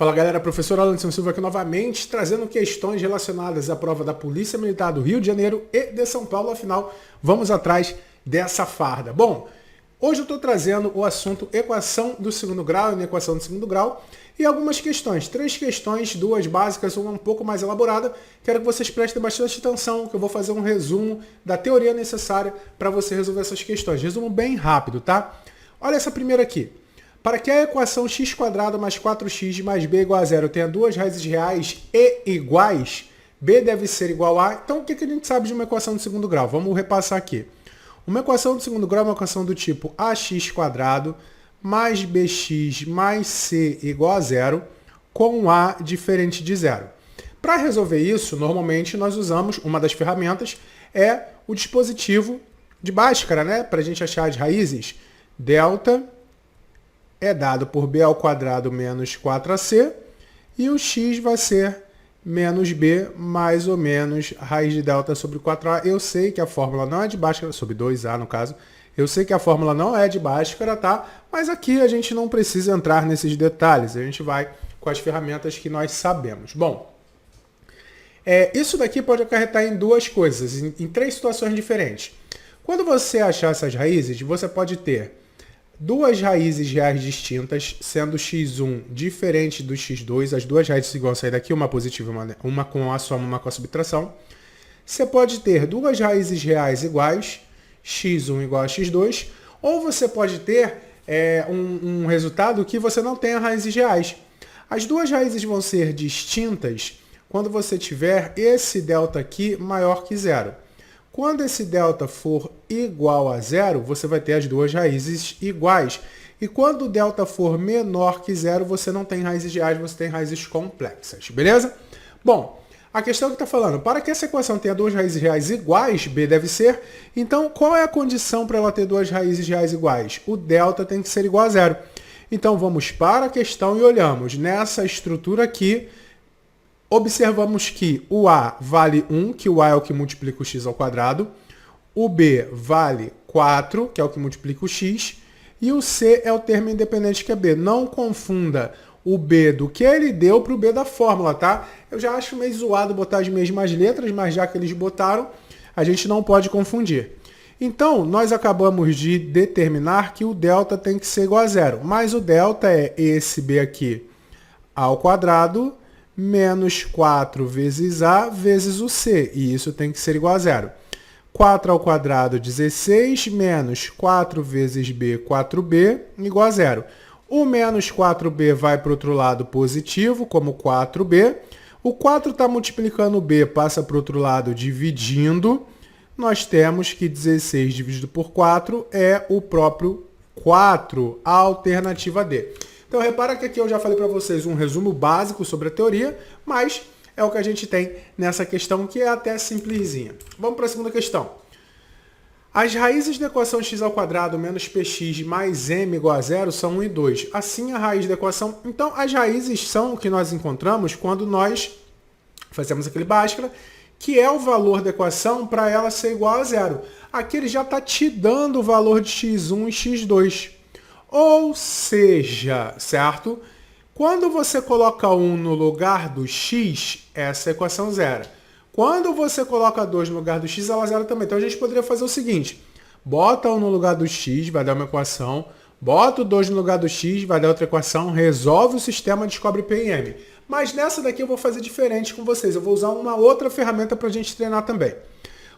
Fala galera, professor Alanson Silva aqui novamente, trazendo questões relacionadas à prova da Polícia Militar do Rio de Janeiro e de São Paulo. Afinal, vamos atrás dessa farda. Bom, hoje eu estou trazendo o assunto equação do segundo grau e equação do segundo grau e algumas questões, 3 questões, 2 básicas, uma um pouco mais elaborada. Quero que vocês prestem bastante atenção, que eu vou fazer um resumo da teoria necessária para você resolver essas questões. Resumo bem rápido, tá? Olha essa primeira aqui. Para que a equação x² mais 4x mais b igual a zero tenha duas raízes reais e iguais, b deve ser igual a... Então, o que a gente sabe de uma equação de segundo grau? Vamos repassar aqui. Uma equação de segundo grau é uma equação do tipo ax² mais bx mais c igual a zero, com a diferente de zero. Para resolver isso, normalmente nós usamos, uma das ferramentas, é o dispositivo de Bhaskara, né? Para a gente achar as raízes, delta é dado por b ao quadrado menos 4ac, e o x vai ser menos b mais ou menos raiz de delta sobre 4a. Eu sei que a fórmula não é de Bhaskara, sobre 2a no caso, eu sei que a fórmula não é de Bhaskara, tá? Mas aqui a gente não precisa entrar nesses detalhes, a gente vai com as ferramentas que nós sabemos. Bom, isso daqui pode acarretar em duas coisas, em 3 situações diferentes. Quando você achar essas raízes, você pode ter duas raízes reais distintas, sendo x1 diferente do x2, as duas raízes igual a sair daqui, uma positiva, uma com a soma, uma com a subtração. Você pode ter duas raízes reais iguais, x1 igual a x2, ou você pode ter um resultado que você não tenha raízes reais. As duas raízes vão ser distintas quando você tiver esse delta aqui maior que zero. Quando esse delta for igual a zero, você vai ter as duas raízes iguais. E quando o delta for menor que zero, você não tem raízes reais, você tem raízes complexas. Beleza? Bom, a questão que está falando, para que essa equação tenha duas raízes reais iguais, b deve ser, então qual é a condição para ela ter duas raízes reais iguais? O delta tem que ser igual a zero. Então vamos para a questão e olhamos nessa estrutura aqui. Observamos que o a vale 1, que o a é o que multiplica o x ao quadrado, o b vale 4, que é o que multiplica o x, e o c é o termo independente que é b. Não confunda o b do que ele deu para o b da fórmula, tá? Eu já acho meio zoado botar as mesmas letras, mas já que eles botaram, a gente não pode confundir. Então, nós acabamos de determinar que o delta tem que ser igual a zero, mas o delta é esse b aqui ao quadrado, menos 4 vezes a vezes o c, e isso tem que ser igual a zero. 4 ao quadrado, 16, menos 4 vezes b, 4b, igual a zero. O menos 4b vai para o outro lado positivo, como 4b. O 4 está multiplicando o b, passa para o outro lado dividindo. Nós temos que 16 dividido por 4 é o próprio 4, a alternativa D. Então, repara que aqui eu já falei para vocês um resumo básico sobre a teoria, mas é o que a gente tem nessa questão, que é até simplesinha. Vamos para a segunda questão. As raízes da equação x² menos px mais m igual a zero são 1 e 2. Assim, a raiz da equação... Então, as raízes são o que nós encontramos quando nós fazemos aquele Bhaskara, que é o valor da equação para ela ser igual a zero. Aqui ele já está te dando o valor de x1 e x2. Ou seja, certo? Quando você coloca 1 no lugar do x, essa equação zera. Quando você coloca 2 no lugar do x, ela zera também. Então a gente poderia fazer o seguinte, bota 1 no lugar do x, vai dar uma equação, bota o 2 no lugar do x, vai dar outra equação, resolve o sistema, descobre P e M. Mas nessa daqui eu vou fazer diferente com vocês, eu vou usar uma outra ferramenta para a gente treinar também.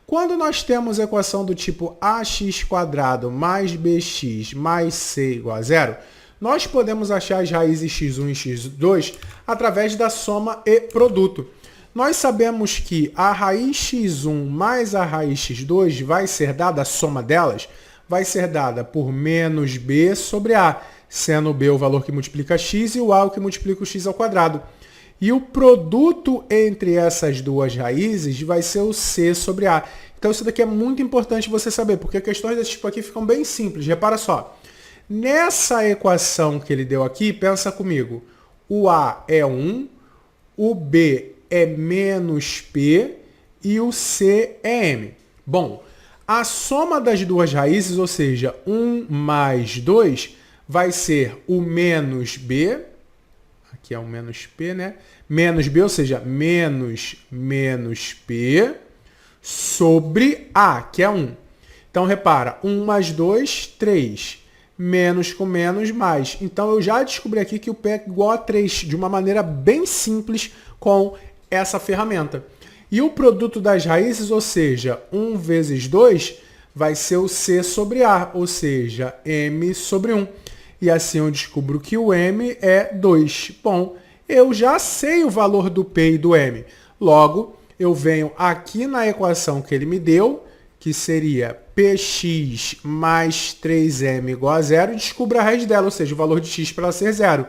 Quando nós temos a equação do tipo ax² mais bx mais c igual a zero, nós podemos achar as raízes x1 e x2 através da soma e produto. Nós sabemos que a raiz x1 mais a raiz x2 vai ser dada, a soma delas, vai ser dada por menos b sobre a, sendo b o valor que multiplica x e o a o que multiplica o x ao quadrado. E o produto entre essas duas raízes vai ser o c sobre a. Então isso daqui é muito importante você saber, porque questões desse tipo aqui ficam bem simples. Repara só. Nessa equação que ele deu aqui, pensa comigo. O a é 1, o b é menos p e o c é m. Bom, a soma das duas raízes, ou seja, 1 mais 2, vai ser o menos b, aqui é um menos P, né? Menos B, ou seja, menos P sobre A, que é 1. Então, repara, 1 mais 2, 3. Menos com menos, mais. Então, eu já descobri aqui que o P é igual a 3, de uma maneira bem simples com essa ferramenta. E o produto das raízes, ou seja, 1 vezes 2, vai ser o C sobre A, ou seja, M sobre 1. E assim eu descubro que o M é 2. Bom, eu já sei o valor do P e do M. Logo, eu venho aqui na equação que ele me deu, que seria px mais 3m igual a 0, e descubro a raiz dela, ou seja, o valor de x para ela ser 0.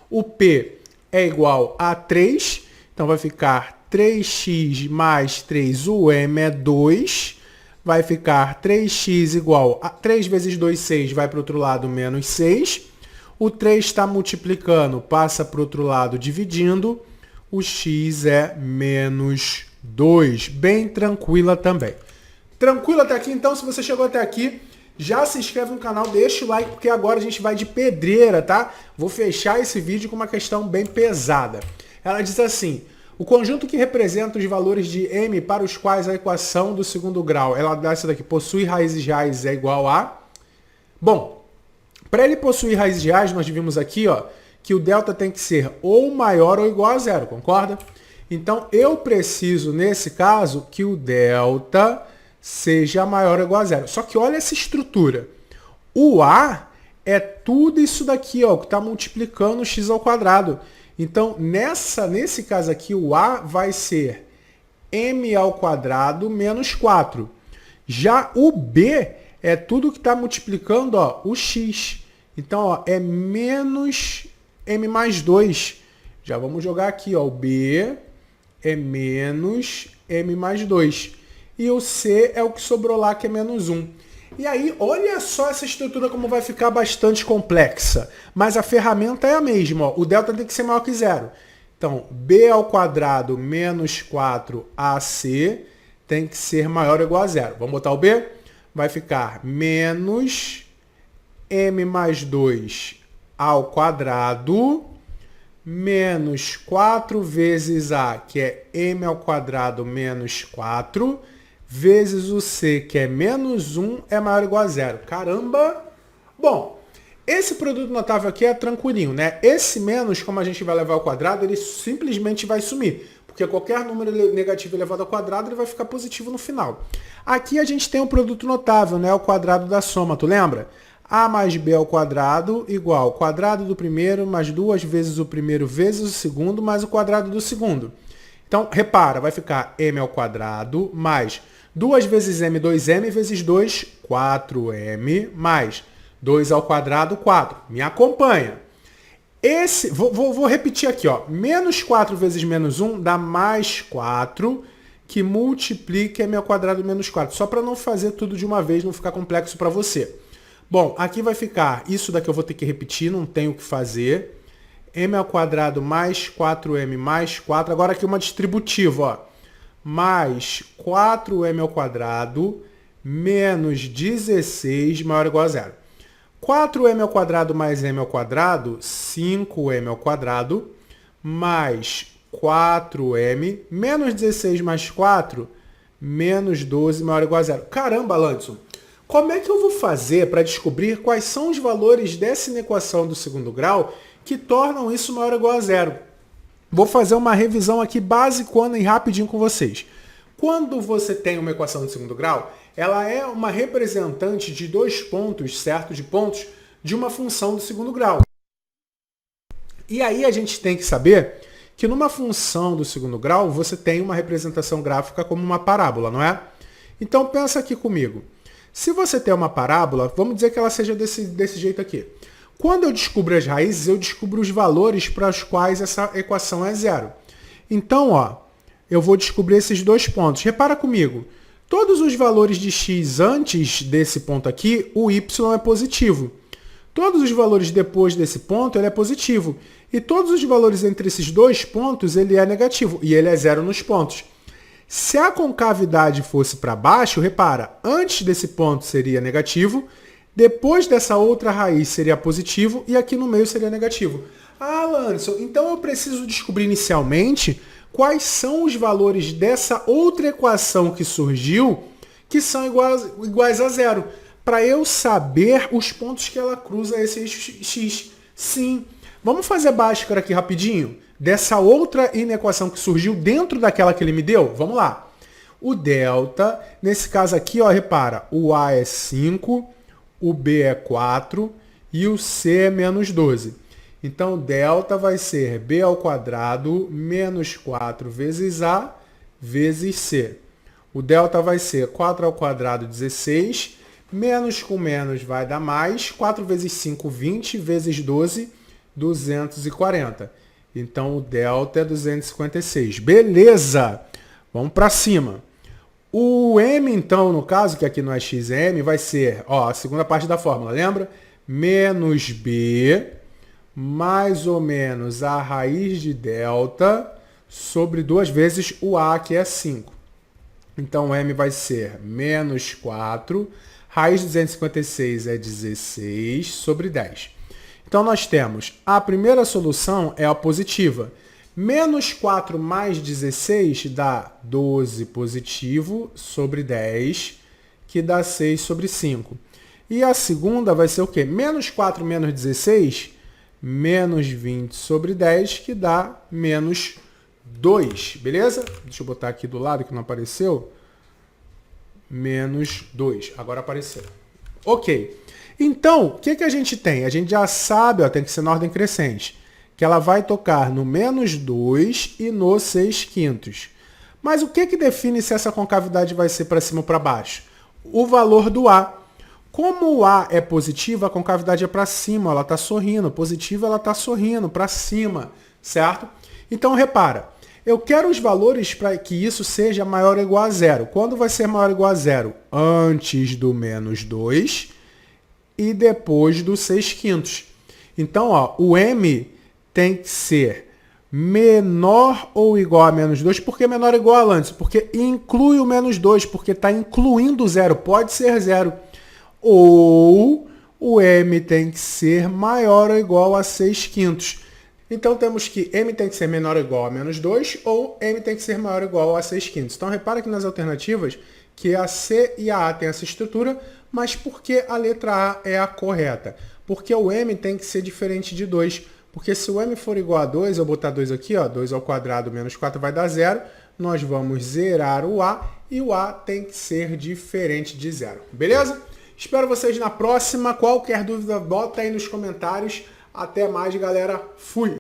O P é igual a 3, então vai ficar 3x mais 3, o m é 2, vai ficar 3x igual a 3 vezes 2, 6, vai para o outro lado, menos 6. O 3 está multiplicando, passa para o outro lado, dividindo, o x é menos 2. Bem tranquila também. Tranquilo até aqui? Então, se você chegou até aqui, já se inscreve no canal, deixa o like, porque agora a gente vai de pedreira, tá? Vou fechar esse vídeo com uma questão bem pesada. Ela diz assim: o conjunto que representa os valores de m para os quais a equação do segundo grau, ela dá essa daqui, possui raízes reais é igual a... Bom, para ele possuir raízes reais, nós vimos aqui, ó, que o delta tem que ser ou maior ou igual a 0, concorda? Então, eu preciso, nesse caso, que o delta seja maior ou igual a 0. Só que olha essa estrutura. O A é tudo isso daqui, ó, que está multiplicando o x ao quadrado. Então, nesse caso aqui, o A vai ser m ao quadrado menos 4. Já o B é tudo que está multiplicando, ó, o x. Então, ó, é menos m mais 2. Já vamos jogar aqui, ó, o B é menos m mais 2. E o C é o que sobrou lá, que é menos 1. E aí, olha só essa estrutura como vai ficar bastante complexa. Mas a ferramenta é a mesma. Ó. O delta tem que ser maior que 0. Então, B ao quadrado menos 4AC tem que ser maior ou igual a 0. Vamos botar o B? Vai ficar menos m mais 2 ao quadrado menos 4 vezes A, que é m ao quadrado menos 4, vezes o C, que é menos 1, é maior ou igual a 0. Caramba! Bom, esse produto notável aqui é tranquilinho, né? Esse menos, como a gente vai levar ao quadrado, ele simplesmente vai sumir. Porque qualquer número negativo elevado ao quadrado, ele vai ficar positivo no final. Aqui a gente tem um produto notável, né? O quadrado da soma, tu lembra? A mais B ao quadrado igual ao quadrado do primeiro mais 2 vezes o primeiro vezes o segundo mais o quadrado do segundo. Então, repara, vai ficar m ao quadrado mais 2 vezes m, 2m, vezes 2, 4m, mais 2 ao quadrado, 4. Me acompanha. Vou repetir aqui, ó. Menos 4 vezes menos 1 dá mais 4, que multiplica m ao quadrado menos 4. Só para não fazer tudo de uma vez, não ficar complexo para você. Bom, aqui vai ficar, isso daqui eu vou ter que repetir, não tenho o que fazer. M ao quadrado mais 4m mais 4. Agora aqui uma distributiva, ó. Mais 4m ao quadrado menos 16 maior ou igual a 0. 4m ao quadrado mais m ao quadrado, 5m ao quadrado, mais 4m, menos 16 mais 4, menos 12 maior ou igual a 0. Caramba, Landson, como é que eu vou fazer para descobrir quais são os valores dessa inequação do segundo grau que tornam isso maior ou igual a 0? Vou fazer uma revisão aqui basicona e rapidinho com vocês. Quando você tem uma equação de segundo grau, ela é uma representante de dois pontos, certo? De pontos de uma função do segundo grau. E aí a gente tem que saber que numa função do segundo grau, você tem uma representação gráfica como uma parábola, não é? Então pensa aqui comigo. Se você tem uma parábola, vamos dizer que ela seja desse jeito aqui. Quando eu descubro as raízes, eu descubro os valores para os quais essa equação é 0. Então, ó, eu vou descobrir esses dois pontos. Repara comigo. Todos os valores de x antes desse ponto aqui, o y é positivo. Todos os valores depois desse ponto, ele é positivo. E todos os valores entre esses dois pontos, ele é negativo. E ele é 0 nos pontos. Se a concavidade fosse para baixo, repara, antes desse ponto seria negativo, depois dessa outra raiz seria positivo e aqui no meio seria negativo. Ah, Landerson, então eu preciso descobrir inicialmente quais são os valores dessa outra equação que surgiu que são iguais a zero, para eu saber os pontos que ela cruza esse x. Sim. Vamos fazer Bhaskara aqui rapidinho? Dessa outra inequação que surgiu dentro daquela que ele me deu? Vamos lá. O delta, nesse caso aqui, ó, repara, o A é 5, o B é 4 e o C é menos 12. Então, delta vai ser B ao quadrado menos 4 vezes A vezes C. O delta vai ser 4 ao quadrado, 16. Menos com menos vai dar mais. 4 vezes 5, 20. Vezes 12, 240. Então, o delta é 256. Beleza! Vamos para cima. O m, então, no caso, que aqui não é x, é m, vai ser, ó, a segunda parte da fórmula, lembra? Menos b, mais ou menos a raiz de delta, sobre 2 vezes o a, que é 5. Então, m vai ser menos 4, raiz de 256 é 16, sobre 10. Então, nós temos, a primeira solução é a positiva. Menos 4 mais 16 dá 12 positivo sobre 10, que dá 6 sobre 5. E a segunda vai ser o quê? Menos 4 menos 16, menos 20 sobre 10, que dá menos 2, beleza? Deixa eu botar aqui do lado que não apareceu. Menos 2, agora apareceu. Ok. Então, o que a gente tem? A gente já sabe, ó, tem que ser na ordem crescente, que ela vai tocar no menos 2 e no 6/5. Mas o que define se essa concavidade vai ser para cima ou para baixo? O valor do A. Como o A é positivo, a concavidade é para cima, ela está sorrindo. Positiva, ela está sorrindo, para cima, certo? Então, repara, eu quero os valores para que isso seja maior ou igual a zero. Quando vai ser maior ou igual a zero? Antes do menos 2 e depois do 6/5. Então, ó, o M tem que ser menor ou igual a menos 2. Por que menor ou igual a Landerson? Porque inclui o menos 2, porque está incluindo zero. Pode ser zero. Ou o M tem que ser maior ou igual a 6/5. Então, temos que M tem que ser menor ou igual a menos 2, ou M tem que ser maior ou igual a 6/5. Então, repara que nas alternativas, que a C e a A têm essa estrutura, mas por que a letra A é a correta? Porque o M tem que ser diferente de 2. Porque se o m for igual a 2, eu botar 2 aqui, ó, 2 ao quadrado menos 4 vai dar 0, nós vamos zerar o A, e o A tem que ser diferente de 0. Beleza? Espero vocês na próxima. Qualquer dúvida, bota aí nos comentários. Até mais, galera. Fui!